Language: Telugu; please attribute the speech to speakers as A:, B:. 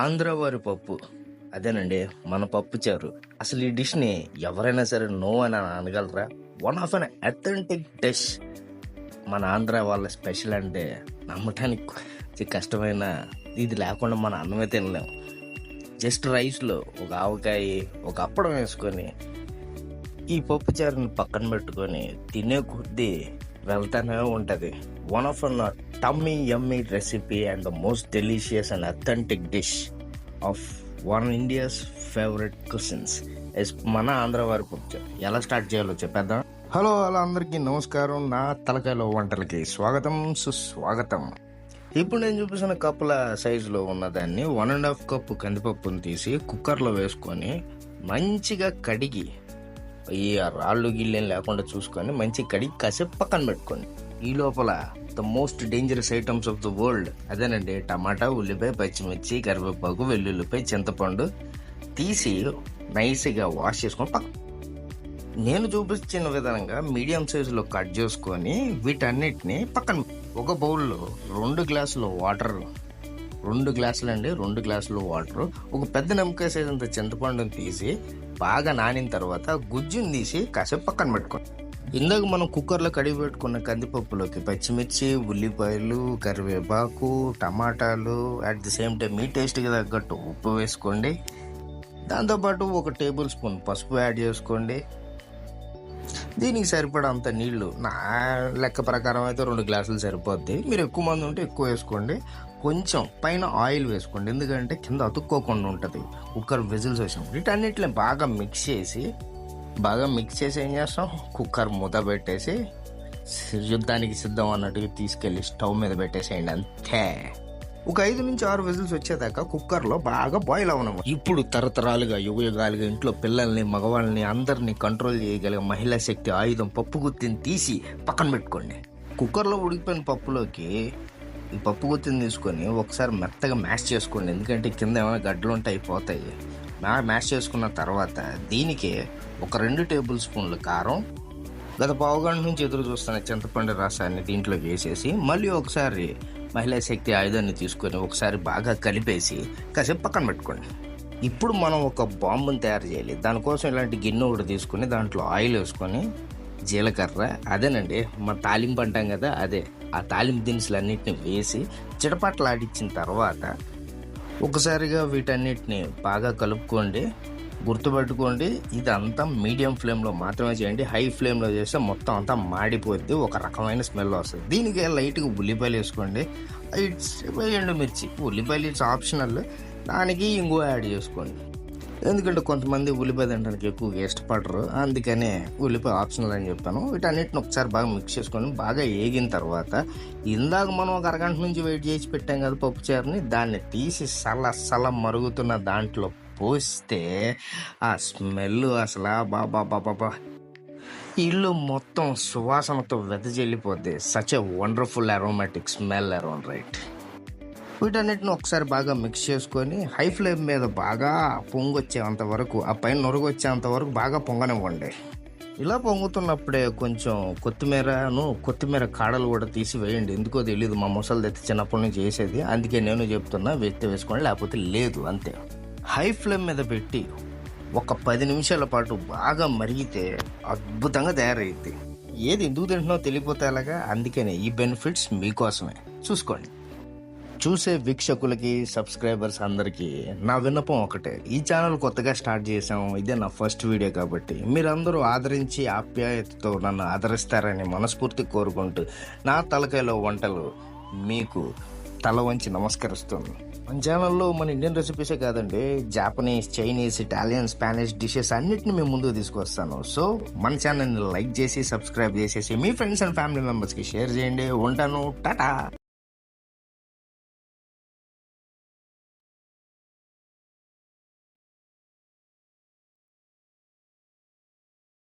A: ఆంధ్ర వారి పప్పు అదేనండి, మన పప్పు చారు. అసలు ఈ డిష్ని ఎవరైనా సరే నో అని అనగలరా? One of an authentic dish. మన ఆంధ్ర వాళ్ళ స్పెషల్ అంటే నమ్మటానికి కష్టమైన, ఇది లేకుండా మన అన్నమే తినలేం. జస్ట్ రైస్లో ఒక ఆవకాయ, ఒక అప్పడం వేసుకొని ఈ పప్పు చారుని పక్కన పెట్టుకొని తినే కొద్దీ వెళ్తానే ఉంటుంది. One of an tummy yummy recipe and the most delicious and authentic dish of one India's favourite cuisines is మన ఆంధ్ర వారి పప్పు చారు. ఎలా స్టార్ట్ చేయాలో చెప్పేద్దాం. హలో అందరికీ నమస్కారం. నా తలకాయలో వంటలకి స్వాగతం, సుస్వాగతం. ఇప్పుడు నేను చూపిస్తున్న కప్పుల సైజులో ఉన్నదాన్ని 1.5 కప్పు కందిపప్పును తీసి కుక్కర్లో వేసుకొని మంచిగా కడిగి, ఈ రాళ్ళు గిళ్ళేం లేకుండా చూసుకొని మంచిగా కడిగి కాసేపు పక్కన పెట్టుకోండి. ఈ లోపల the most dangerous items of the world అదేనండి, టమాటా, ఉల్లిపాయ, పచ్చిమిర్చి, కరివేపాకు, వెల్లుల్లిపాయ, చింతపండు తీసి నైస్గా వాష్ చేసుకొని నేను చూపించిన విధంగా మీడియం సైజులో కట్ చేసుకొని వీటన్నిటిని పక్కన ఒక బౌల్లో 2 గ్లాసుల వాటర్, 2 గ్లాసులు వాటర్, ఒక పెద్ద నిమ్మకాయ సైజు అంత చింతపండుని తీసి బాగా నానిన తర్వాత గుజ్జుని తీసి కాసేపు పక్కన పెట్టుకోండి. ఇందాక మనం కుక్కర్లో కడిగి పెట్టుకున్న కందిపప్పులోకి పచ్చిమిర్చి, ఉల్లిపాయలు, కరివేపాకు, టమాటాలు, అట్ ది సేమ్ టైం మీ టేస్ట్కి తగ్గట్టు ఉప్పు వేసుకోండి. దాంతోపాటు 1 టేబుల్ స్పూన్ పసుపు యాడ్ చేసుకోండి. దీనికి సరిపడంత నీళ్లు, నా లెక్క ప్రకారం అయితే 2 గ్లాసులు సరిపోద్ది. మీరు ఎక్కువ మంది ఉంటే ఎక్కువ వేసుకోండి. కొంచెం పైన ఆయిల్ వేసుకోండి, ఎందుకంటే కింద అతుక్కోకుండా ఉంటుంది కుక్కర్ విజిల్స్ వచ్చినప్పుడు. వీటన్నిటిని బాగా మిక్స్ చేసి ఏం చేస్తాం, కుక్కర్ మూత పెట్టేసి యుద్ధానికి సిద్ధం అన్నట్టుగా తీసుకెళ్ళి స్టవ్ మీద పెట్టేసేయండి. అంతే. ఒక 5 నుంచి 6 విజిల్స్ వచ్చేదాకా కుక్కర్లో బాగా బాయిల్ అవ్వను. ఇప్పుడు తరతరాలుగా యుగాలుగా ఇంట్లో పిల్లల్ని, మగవాళ్ళని అందరినీ కంట్రోల్ చేయగలిగే మహిళా శక్తి ఆయుధం పప్పు గుత్తిని తీసి పక్కన పెట్టుకోండి. కుక్కర్లో ఉడికిపోయిన పప్పులోకి ఈ పప్పు గుత్తిని తీసుకొని ఒకసారి మెత్తగా మ్యాష్ చేసుకోండి, ఎందుకంటే కింద ఏమైనా గడ్డలు ఉంటే అయిపోతాయి. మ్యాష్ చేసుకున్న తర్వాత దీనికి ఒక 2 టేబుల్ స్పూన్లు కారం, గత పావుగంట నుంచి ఎదురు చూస్తున్న చింతపండు రసాన్ని దీంట్లో వేసేసి మళ్ళీ ఒకసారి మహిళా శక్తి ఆయుధాన్ని తీసుకొని ఒకసారి బాగా కలిపేసి కాసేపు పక్కన పెట్టుకోండి. ఇప్పుడు మనం ఒక బాంబుని తయారు చేయాలి. దానికోసం ఇలాంటి గిన్నె ఒకటి తీసుకొని దాంట్లో ఆయిల్ వేసుకొని జీలకర్ర, అదేనండి మన తాలింపు అంటాం కదా, అదే ఆ తాలింపు దినుసులు అన్నింటినీ వేసి చిటపట్లాడించిన తర్వాత ఒకసారిగా వీటన్నిటిని బాగా కలుపుకోండి. గుర్తుపెట్టుకోండి, ఇదంతా మీడియం ఫ్లేమ్లో మాత్రమే చేయండి. హై ఫ్లేమ్లో చేస్తే మొత్తం అంతా మాడిపోద్ది, ఒక రకమైన స్మెల్ వస్తుంది. దీనికి లైట్గా ఉల్లిపాయలు వేసుకోండి, ఎండుమిర్చి. ఉల్లిపాయలు ఇట్స్ ఆప్షనల్, దానికి ఇంగువ యాడ్ చేసుకోండి. ఎందుకంటే కొంతమంది ఉల్లిపాయ తినడానికి ఎక్కువగా ఇష్టపడరు, అందుకనే ఉల్లిపాయ ఆప్షనల్ అని చెప్పాను. వీటన్నిటిని ఒకసారి బాగా మిక్స్ చేసుకొని బాగా వేగిన తర్వాత ఇందాక మనం ఒక అరగంట నుంచి వెయిట్ చేసి పెట్టాం కదా పప్పు చారుని, దాన్ని తీసి సల మరుగుతున్న దాంట్లో పోస్తే ఆ స్మెల్ అసలు బాబా ఇల్లు మొత్తం సువాసనతో వెదజల్లిపోద్ది. Such a wonderful aromatic smell around right. వీటన్నిటిని ఒకసారి బాగా మిక్స్ చేసుకొని హై ఫ్లేమ్ మీద బాగా పొంగొచ్చేంత వరకు, ఆ పైన నొరుగు వచ్చేంత వరకు బాగా పొంగనివ్వండి. ఇలా పొంగుతున్నప్పుడే కొంచెం కొత్తిమీర కాడలు కూడా తీసి వేయండి. ఎందుకో తెలియదు, మా ముసలి తెచ్చి చిన్నప్పటి నుంచి చేసేది, అందుకే నేను చెప్తున్నా, వేసుకోండి, లేకపోతే లేదు. అంతే. హై ఫ్లేమ్ మీద పెట్టి ఒక 10 నిమిషాల పాటు బాగా మరిగితే అద్భుతంగా తయారయ్యింది. ఏది ఎందుకు తింటున్నావు తెలియపోతే అలాగా, అందుకనే ఈ బెనిఫిట్స్ మీకోసమే. చూసుకోండి. చూసే వీక్షకులకి, సబ్స్క్రైబర్స్ అందరికీ నా విన్నపం ఒకటే, ఈ ఛానల్ కొత్తగా స్టార్ట్ చేసాము, ఇదే నా ఫస్ట్ వీడియో కాబట్టి మీరందరూ ఆదరించి ఆప్యాయతతో నన్ను ఆదరిస్తారని మనస్ఫూర్తి కోరుకుంటూ నా తలకాయలో వంటలు మీకు తల వంచి నమస్కరిస్తుంది. మన ఛానల్లో మన ఇండియన్ రెసిపీసే కాదండి, Japanese, Chinese, Italian, Spanish dishes అన్నిటిని మేము ముందుకు తీసుకొస్తాను. సో మన ఛానల్ని లైక్ చేసి, సబ్స్క్రైబ్ చేసేసి మీ ఫ్రెండ్స్ అండ్ ఫ్యామిలీ మెంబర్స్కి షేర్ చేయండి. ఉంటాను, టాటా.